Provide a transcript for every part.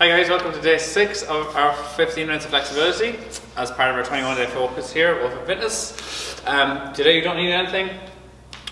Hi guys, welcome to day 6 of our 15 minutes of flexibility as part of our 21-day focus here at Wolf Fitness. Today you don't need anything.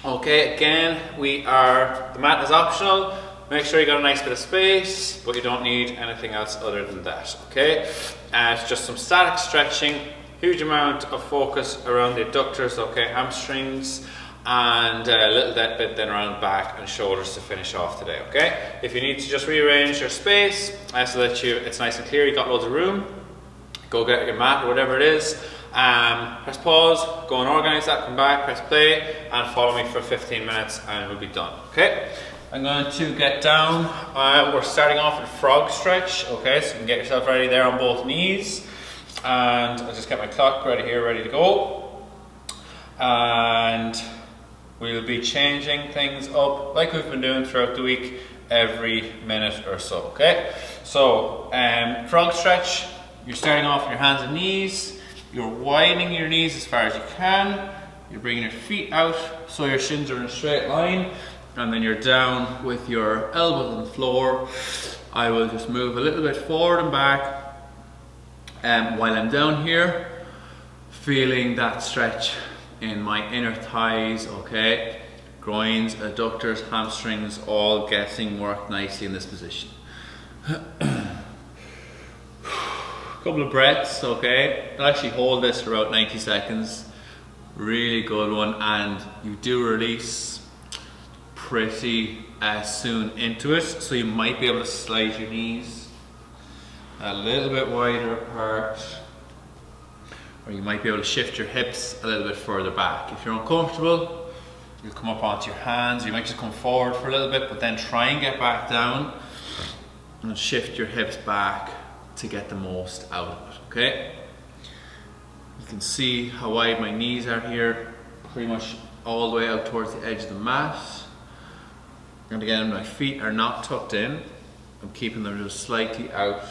Okay, again, the mat is optional. Make sure you got a nice bit of space, but you don't need anything else other than that, okay? It's just some static stretching, huge amount of focus around the adductors, okay, hamstrings, and a little bit then around back and shoulders to finish off today, okay? If you need to just rearrange your space so that it's nice and clear, you got loads of room, go get your mat or whatever it is, press pause, go and organize that, come back, press play, and follow me for 15 minutes and we'll be done, okay? I'm going to get down, we're starting off with frog stretch, okay? So you can get yourself ready there on both knees, and I'll just get my clock ready here, ready to go. And we'll be changing things up like we've been doing throughout the week every minute or so, okay? So, frog stretch, you're starting off with your hands and knees, you're widening your knees as far as you can, you're bringing your feet out so your shins are in a straight line, and then you're down with your elbows on the floor. I will just move a little bit forward and back while I'm down here, feeling that stretch in my inner thighs, okay? Groins, adductors, hamstrings, all getting worked nicely in this position. Couple of breaths, okay? I'll actually hold this for about 90 seconds. Really good one, and you do release pretty soon into it, so you might be able to slide your knees a little bit wider apart, or you might be able to shift your hips a little bit further back. If you're uncomfortable, you'll come up onto your hands, you might just come forward for a little bit, but then try and get back down and shift your hips back to get the most out of it, okay? You can see how wide my knees are here, pretty much all the way out towards the edge of the mat. And again, my feet are not tucked in, I'm keeping them just slightly out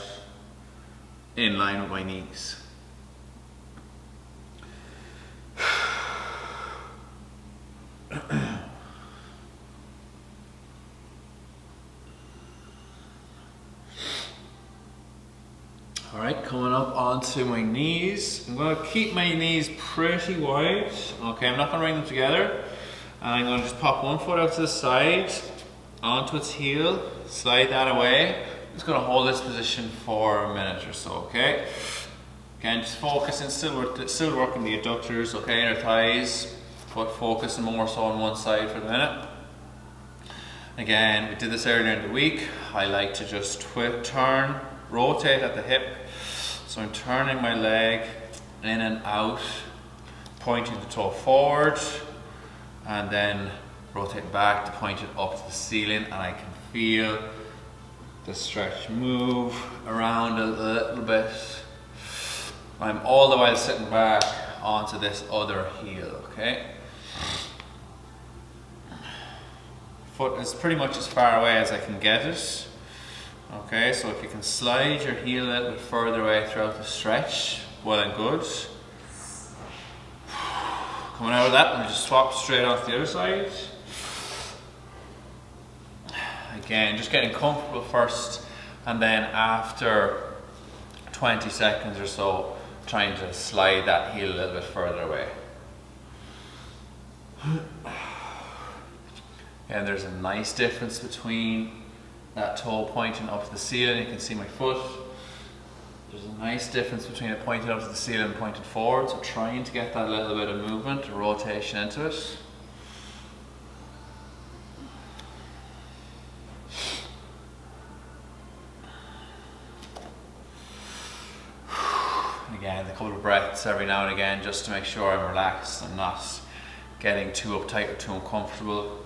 in line with my knees. Alright, coming up onto my knees. I'm going to keep my knees pretty wide. Okay, I'm not going to bring them together. And I'm going to just pop one foot out to the side, onto its heel, slide that away. I'm just going to hold this position for a minute or so, okay? Again, just focusing, still working the adductors, okay, inner thighs, but focusing more so on one side for the minute. Again, we did this earlier in the week. I like to just turn, rotate at the hip. So I'm turning my leg in and out, pointing the toe forward, and then rotate back to point it up to the ceiling, and I can feel the stretch move around a little bit. I'm all the while sitting back onto this other heel, okay? Foot is pretty much as far away as I can get it. Okay, so if you can slide your heel a little bit further away throughout the stretch, well and good. Coming out of that, I'm just swap straight off the other side. Again, just getting comfortable first, and then after 20 seconds or so, trying to slide that heel a little bit further away. And there's a nice difference between that toe pointing up to the ceiling. You can see my foot. There's a nice difference between it pointing up to the ceiling and pointing forward, so trying to get that little bit of movement, rotation into it. Again, a couple of breaths every now and again just to make sure I'm relaxed and not getting too uptight or too uncomfortable.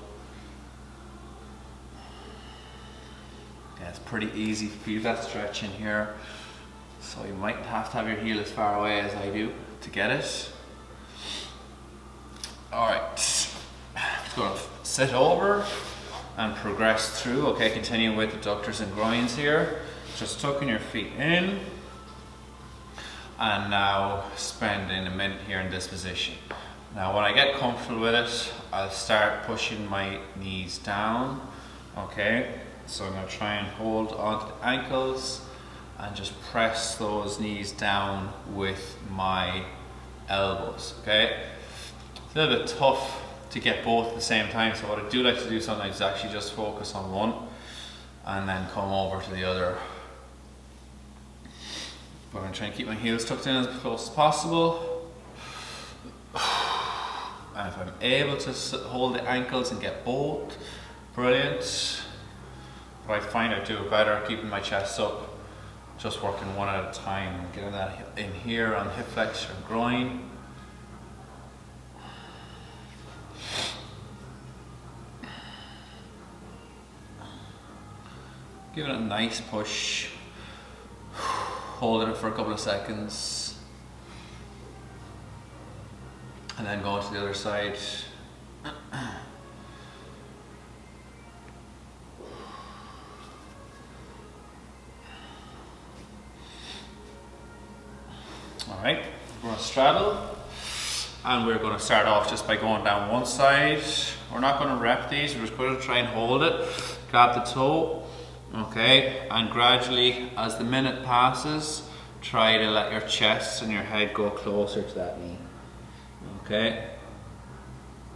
Yeah, it's pretty easy to feel that stretch in here, so you might have to have your heel as far away as I do to get it. Alright, just going to sit over and progress through. Okay, continuing with adductors and groins here. Just tucking your feet in. And now spending a minute here in this position. Now when I get comfortable with it, I'll start pushing my knees down, okay? So I'm going to try and hold onto the ankles and just press those knees down with my elbows, okay? It's a little bit tough to get both at the same time, so what I do like to do sometimes is actually just focus on one and then come over to the other. But I'm going to try and keep my heels tucked in as close as possible. And if I'm able to hold the ankles and get both, brilliant. But I find I do it better keeping my chest up, just working one at a time, getting that in here on hip flexor and groin. Giving it a nice push, holding it for a couple of seconds, and then going to the other side. Alright, we're going to straddle, and we're going to start off just by going down one side. We're not going to rep these, we're just going to try and hold it, grab the toe, okay, and gradually as the minute passes, try to let your chest and your head go closer to that knee. Okay,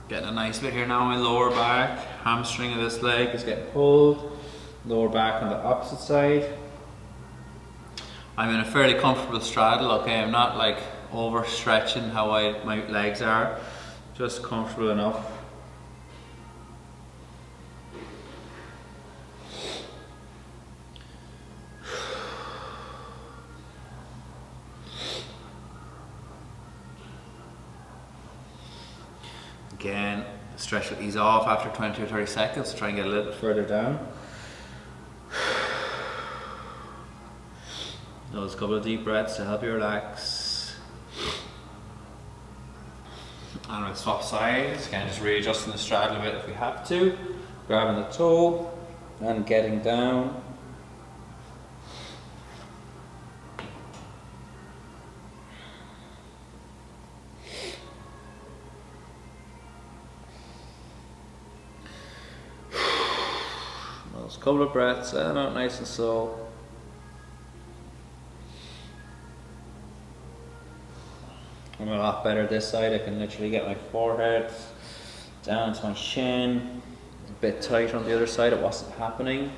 getting a nice bit here now, my lower back, hamstring of this leg is getting pulled, lower back on the opposite side. I'm in a fairly comfortable straddle, okay, I'm not like overstretching how wide my legs are, just comfortable enough. Again, the stretch will ease off after 20 or 30 seconds, try and get a little bit further down. Those couple of deep breaths to help you relax. And we'll swap sides, again just readjusting the straddle a bit if we have to. Grabbing the toe and getting down. Those couple of breaths, let them out nice and slow. I'm a lot better this side. I can literally get my forehead down to my shin. A bit tight on the other side, it wasn't happening.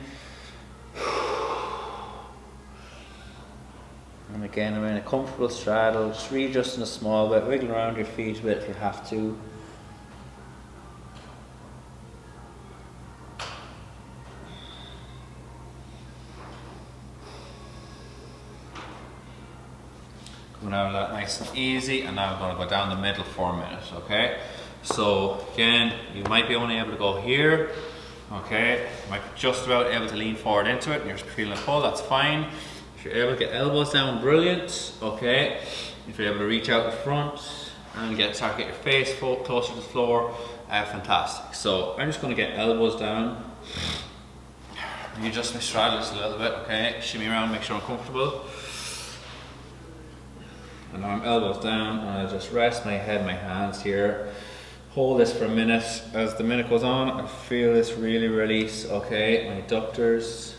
And again, I'm in a comfortable straddle, just readjusting a small bit, wiggle around your feet a bit if you have to. Coming out of that nice and easy, and now I'm going to go down the middle for a minute, okay? So again, you might be only able to go here, okay? You might be just about able to lean forward into it and you're feeling a pull, that's fine. If you're able to get elbows down, brilliant, okay? If you're able to reach out in front and start to get your face closer to the floor, fantastic. So I'm just going to get elbows down. Readjust my straddle just a little bit, okay? Shimmy around, make sure I'm comfortable. And now I'm elbows down, and I just rest my head, my hands here. Hold this for a minute. As the minute goes on, I feel this really release, okay? My adductors.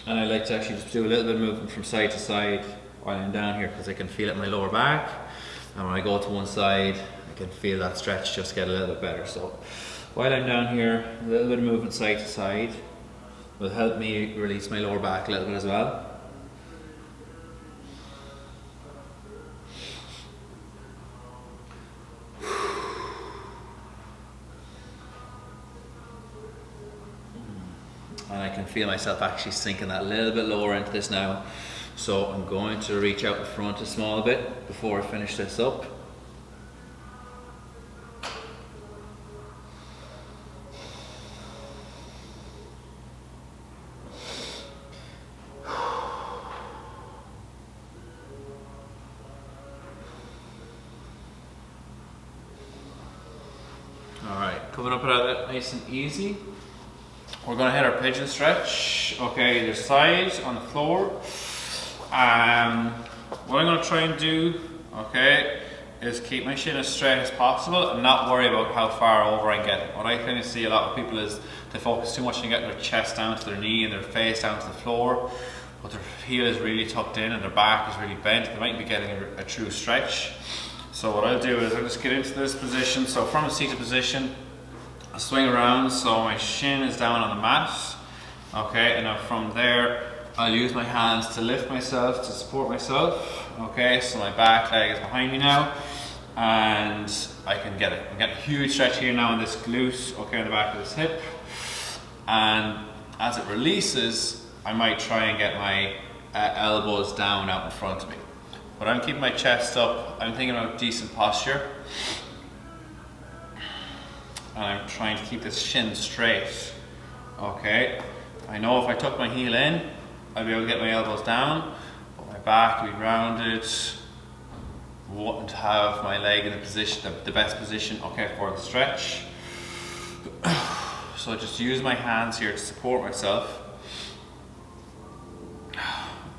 And I like to actually just do a little bit of movement from side to side while I'm down here, because I can feel it in my lower back. And when I go to one side, I can feel that stretch just get a little bit better. So while I'm down here, a little bit of movement side to side will help me release my lower back a little bit as well. And I can feel myself actually sinking that little bit lower into this now. So I'm going to reach out in front a small bit before I finish this up. Alright, coming up out of it nice and easy. We're going to hit our pigeon stretch, okay, either side on the floor. What I'm going to try and do, okay, is keep my shin as straight as possible and not worry about how far over I'm getting. What I kind of see a lot of people is they focus too much on getting their chest down to their knee and their face down to the floor, but their heel is really tucked in and their back is really bent. They might be getting a true stretch. So what I'll do is I'll just get into this position. So from a seated position, I'll swing around so my shin is down on the mat. Okay, and now from there, I'll use my hands to lift myself, to support myself. Okay, so my back leg is behind me now, and I can get it. I'm getting a huge stretch here now in this glute, okay, on the back of this hip. And as it releases, I might try and get my elbows down out in front of me. But I'm keeping my chest up. I'm thinking about decent posture. And I'm trying to keep this shin straight. Okay, I know if I tuck my heel in, I'll be able to get my elbows down, but my back will be rounded. Wouldn't have my leg in the position, the best position, okay, for the stretch. So just use my hands here to support myself.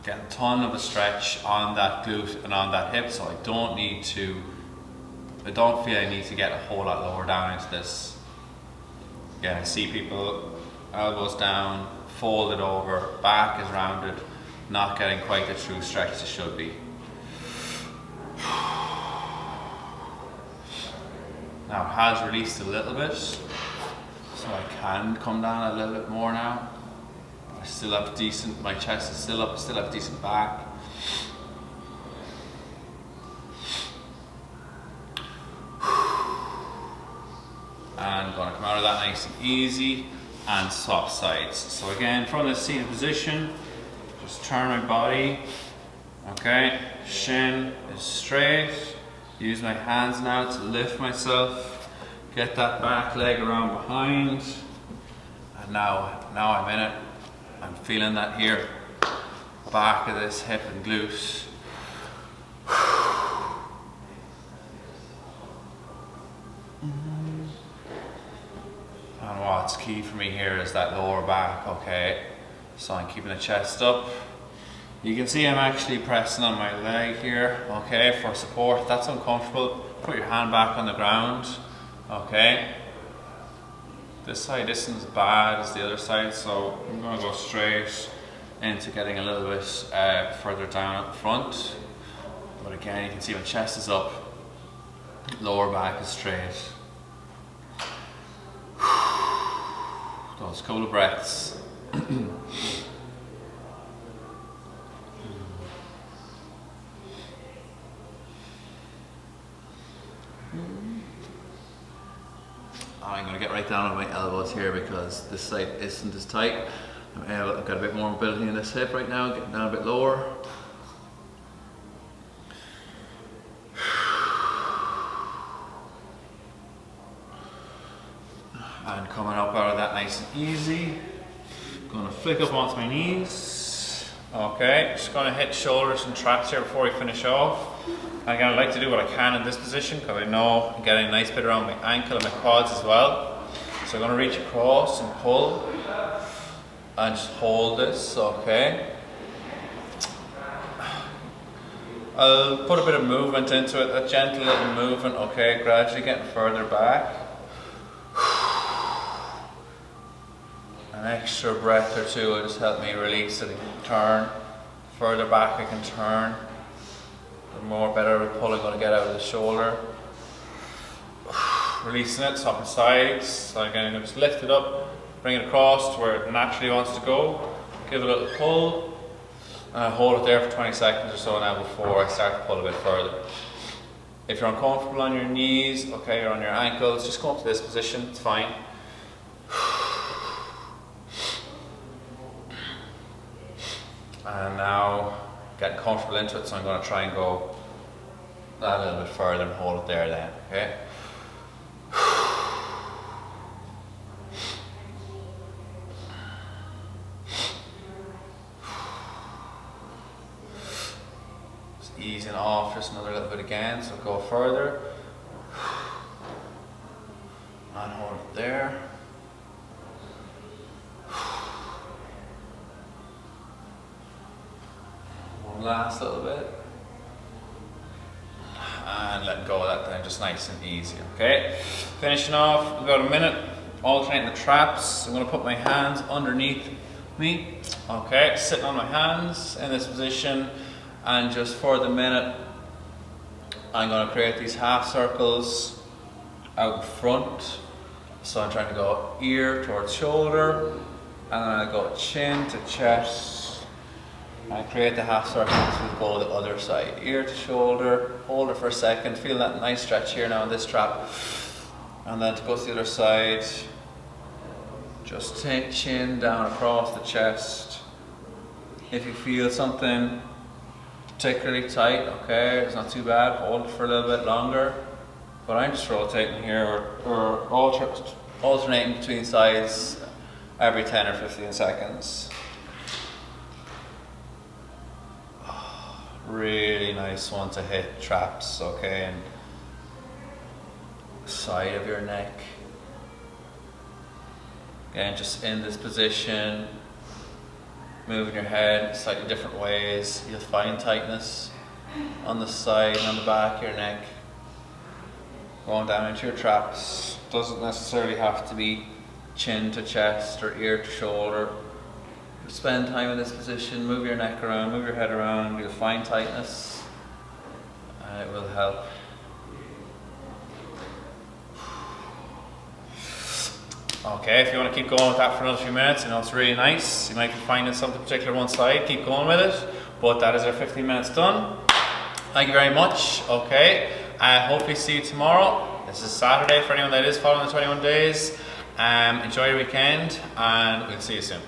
Get a ton of a stretch on that glute and on that hip, so I don't feel I need to get a whole lot lower down into this. Again, I see people elbows down, folded over, back is rounded, not getting quite the true stretch it should be. Now it has released a little bit, so I can come down a little bit more now. I still have decent, my chest is still up, still have decent back. And I'm going to come out of that nice and easy and soft sides. So again, from this seated position, just turn my body. Okay, shin is straight. Use my hands now to lift myself. Get that back leg around behind. And now I'm in it. I'm feeling that here. Back of this hip and glute. And what's key for me here is that lower back, okay? So I'm keeping the chest up. You can see I'm actually pressing on my leg here, okay, for support. That's uncomfortable. Put your hand back on the ground, okay? This side isn't as bad as the other side, so I'm going to go straight into getting a little bit further down at the front. But again, you can see my chest is up, lower back is straight. Those couple of breaths. I'm going to get right down on my elbows here because this side isn't as tight. I've got a bit more mobility in this hip right now, getting down a bit lower. And coming up out of that nice and easy. Going to flick up onto my knees. Okay, just going to hit shoulders and traps here before we finish off. Again, I like to do what I can in this position because I know I'm getting a nice bit around my ankle and my quads as well. So I'm going to reach across and pull and just hold this, okay. I'll put a bit of movement into it, a gentle little movement, okay, gradually getting further back. An extra breath or two will just help me release it. I can turn further back, I can turn. The more better pull I'm going to get out of the shoulder. Releasing it, swapping sides. So again, I'm going to just lift it up, bring it across to where it naturally wants to go. Give it a little pull. And hold it there for 20 seconds or so now before I start to pull a bit further. If you're uncomfortable on your knees, okay, or on your ankles, just go up to this position, it's fine. And now getting comfortable into it, so I'm going to try and go a little bit further and hold it there then, okay? Just easing off just another little bit again, so go further. And hold it there. Last little bit, and let go of that then, just nice and easy, okay? Finishing off, about a minute, alternating the traps. I'm going to put my hands underneath me. Okay, sitting on my hands in this position, and just for the minute I'm going to create these half circles out front. So I'm trying to go ear towards shoulder, and then I go chin to chest, and I create the half circle to go the other side, ear to shoulder. Hold it for a second, feel that nice stretch here now in this trap, and then to go to the other side, just take chin down across the chest. If you feel something particularly tight, okay, it's not too bad, hold it for a little bit longer. But I'm just rotating here, or alternating between sides every 10 or 15 seconds. Really nice one to hit traps, okay, and side of your neck. Again, just in this position, moving your head slightly different ways. You'll find tightness on the side and on the back of your neck. Going down into your traps. Doesn't necessarily have to be chin to chest or ear to shoulder. Spend time in this position, move your neck around, move your head around, you'll find tightness, and it will help. Okay, if you want to keep going with that for another few minutes, you know, it's really nice. You might be finding something particular one side, keep going with it. But that is our 15 minutes done. Thank you very much. Okay, I hope we see you tomorrow. This is Saturday for anyone that is following the 21 days. Enjoy your weekend, and we'll see you soon.